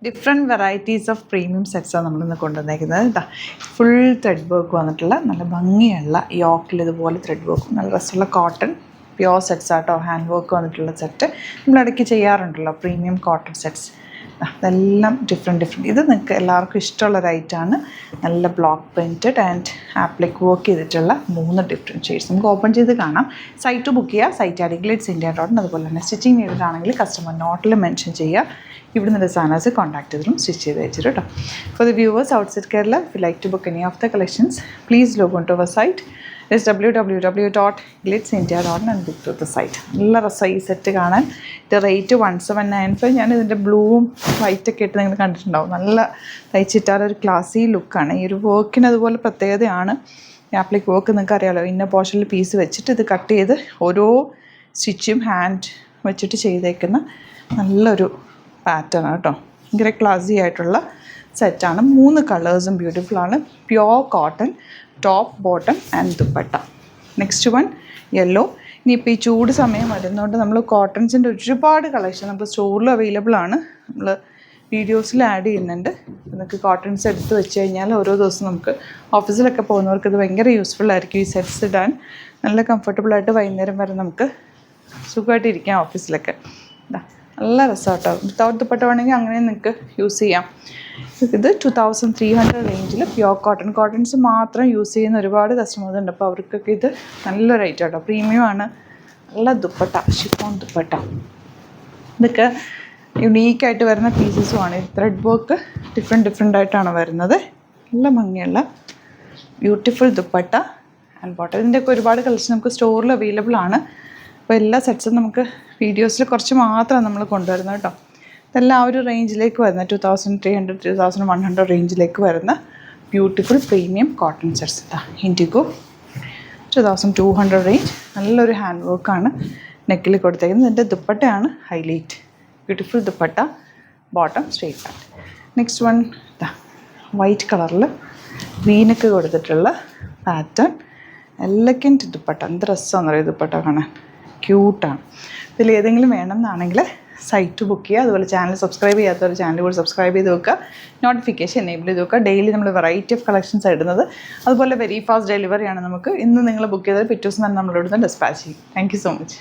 Different varieties of premium സെറ്റ്സാണ് നമ്മളിന്ന് കൊണ്ടുവന്നേക്കുന്നത്. ഇതാ full thread work വന്നിട്ടുള്ള നല്ല ഭംഗിയുള്ള യോക്കിൽ ഇതുപോലെ ത്രെഡ് വർക്കും നല്ല രസമുള്ള കോട്ടൺ പ്യുവർ സെറ്റ്സ് ആട്ടോ. ഹാൻഡ് വർക്ക് വന്നിട്ടുള്ള സെറ്റ് നമ്മളിടയ്ക്ക് ചെയ്യാറുണ്ടല്ലോ പ്രീമിയം കോട്ടൺ സെറ്റ്സ്. അതെല്ലാം ഡിഫറെൻറ്റ് ഇത് നിങ്ങൾക്ക് എല്ലാവർക്കും ഇഷ്ടമുള്ളൊരു ഐറ്റമാണ്. നല്ല block printed and applique work ചെയ്തിട്ടുള്ള 3 ഡിഫറെൻറ്റ് ഷെയ്ഡ്സ് നമുക്ക് ഓപ്പൺ ചെയ്ത് കാണാം. സൈറ്റ് ബുക്ക് ചെയ്യുക. Site I D glitz India dot. അതുപോലെ തന്നെ സ്റ്റിച്ചിങ് ചെയ്തിട്ടാണെങ്കിൽ കസ്റ്റമർ നോട്ടിൽ മെൻഷൻ ചെയ്യുക. ഇവിടുന്ന് ഡിസൈനേഴ്സ് കോൺടാക്ട് ചെയ്തിട്ടും സ്റ്റിച്ച് ചെയ്ത് വെച്ചിട്ട് കേട്ടോ. For the viewers outside Kerala, if you like to book any of the collections, please log on to our site. It's www.glitzindia.in and book through the site. നല്ല രസമായി ഈ set കാണാൻ. ഇത് റേറ്റ് 1795. ഞാൻ ഇതിൻ്റെ ബ്ലൂവും വൈറ്റൊക്കെ ഇട്ട് നിങ്ങൾ കണ്ടിട്ടുണ്ടാവും. നല്ല തയ്ച്ചിട്ടാലൊരു ക്ലാസി ലുക്കാണ്. ഈ ഒരു വർക്കിന് അതുപോലെ പ്രത്യേകതയാണ്. ആപ്ലിക് വർക്ക് നിങ്ങൾക്ക് അറിയാമല്ലോ. ഇന്ന പോർഷനിൽ പീസ് വെച്ചിട്ട് ഇത് കട്ട് ചെയ്ത് ഓരോ സ്റ്റിച്ചും ഹാൻഡ് വെച്ചിട്ട് ചെയ്തേക്കുന്ന നല്ലൊരു പാറ്റേൺ കേട്ടോ. ഭയങ്കര ക്ലാസി ആയിട്ടുള്ള സെറ്റാണ്. 3 കളേഴ്സും ബ്യൂട്ടിഫുൾ ആണ്. Pure cotton top bottom and dupatta. Next one yellow. ഇനിയിപ്പോൾ ഈ ചൂട് സമയം വരുന്നതുകൊണ്ട് നമ്മൾ കോട്ടൺസിൻ്റെ ഒരുപാട് കളക്ഷൻ നമുക്ക് സ്റ്റോറിൽ അവൈലബിൾ ആണ്. നമ്മൾ വീഡിയോസിൽ ആഡ് ചെയ്യുന്നുണ്ട്. നമുക്ക് കോട്ടൺസ് എടുത്ത് വെച്ച് കഴിഞ്ഞാൽ ഓരോ ദിവസം നമുക്ക് ഓഫീസിലൊക്കെ പോകുന്നവർക്ക് ഇത് ഭയങ്കര യൂസ്ഫുൾ ആയിരിക്കും. ഈ സെറ്റ്സ് ഇടാൻ നല്ല കംഫർട്ടബിളായിട്ട് വൈകുന്നേരം വരെ നമുക്ക് സുഖമായിട്ട് ഇരിക്കാം ഓഫീസിലൊക്കെ. നല്ല രസമാണ് കേട്ടോ. വിത്തൗട്ട് ദുപ്പട്ട വേണമെങ്കിൽ അങ്ങനെ നിങ്ങൾക്ക് യൂസ് ചെയ്യാം. ഇത് 2300 റേഞ്ചിൽ പ്യുവർ കോട്ടൺസ് മാത്രം യൂസ് ചെയ്യുന്ന ഒരുപാട് കസ്റ്റമേഴ്സ് ഉണ്ട്. അപ്പോൾ അവർക്കൊക്കെ ഇത് നല്ലൊരു ഐറ്റം കേട്ടോ. പ്രീമിയം ആണ്. നല്ല ദുപ്പട്ട, ഷിഫോൺ ദുപ്പട്ട. ഇതൊക്കെ യുണീക്കായിട്ട് വരുന്ന പീസസുമാണ്. ത്രെഡ് വർക്ക് ഡിഫറെൻ്റ് ആയിട്ടാണ് വരുന്നത്. നല്ല ഭംഗിയുള്ള ബ്യൂട്ടിഫുൾ ദുപ്പട്ട ആൻഡ് ബോട്ടം. ഇതിൻ്റെയൊക്കെ ഒരുപാട് കളക്ഷൻ നമുക്ക് സ്റ്റോറിൽ അവൈലബിൾ ആണ്. അപ്പോൾ എല്ലാ സെറ്റ്സും നമുക്ക് വീഡിയോസിൽ കുറച്ച് മാത്രം നമ്മൾ കൊണ്ടുവരുന്നത് കേട്ടോ. ഇതെല്ലാം ആ ഒരു റേഞ്ചിലേക്ക് വരുന്ന 2300 2100 റേഞ്ചിലേക്ക് വരുന്ന beautiful premium cotton sets. IndiGo 2200 range. നല്ലൊരു ഹാൻഡ് വർക്കാണ് നെക്കിൽ കൊടുത്തേക്കുന്നത്. ഇതിൻ്റെ ദുപ്പട്ടയാണ് highlight. Beautiful dupatta, bottom straight pant. Next one white കളറിൽ വീനൊക്കെ കൊടുത്തിട്ടുള്ള പാറ്റേൺ. എലഗൻറ്റ് ദുപ്പട്ട. എന്ത് രസമാണെന്ന് പറയുക ദുപ്പട്ട കാണാൻ. ക്യൂട്ടാണ്. ഇതിൽ ഏതെങ്കിലും വേണമെന്നാണെങ്കിൽ സൈറ്റ് ബുക്ക് ചെയ്യുക. അതുപോലെ ചാനൽ സബ്സ്ക്രൈബ് ചെയ്യാത്തവർ ചാനൽ കൂടി സബ്സ്ക്രൈബ് ചെയ്ത് വെക്കുക. നോട്ടിഫിക്കേഷൻ എനേബിൾ ചെയ്ത് വെക്കുക. ഡെയിലി നമ്മൾ വെറൈറ്റി ഓഫ് കളക്ഷൻസ് ഇടുന്നത്. അതുപോലെ വെരി ഫാസ്റ്റ് ഡെലിവറിയാണ് നമുക്ക്. ഇന്ന് നിങ്ങൾ ബുക്ക് ചെയ്താൽ പിറ്റേ ദിവസം തന്നെ നമ്മളിവിടുന്ന് ഡിസ്പാച്ച് ചെയ്യും. Thank you so much.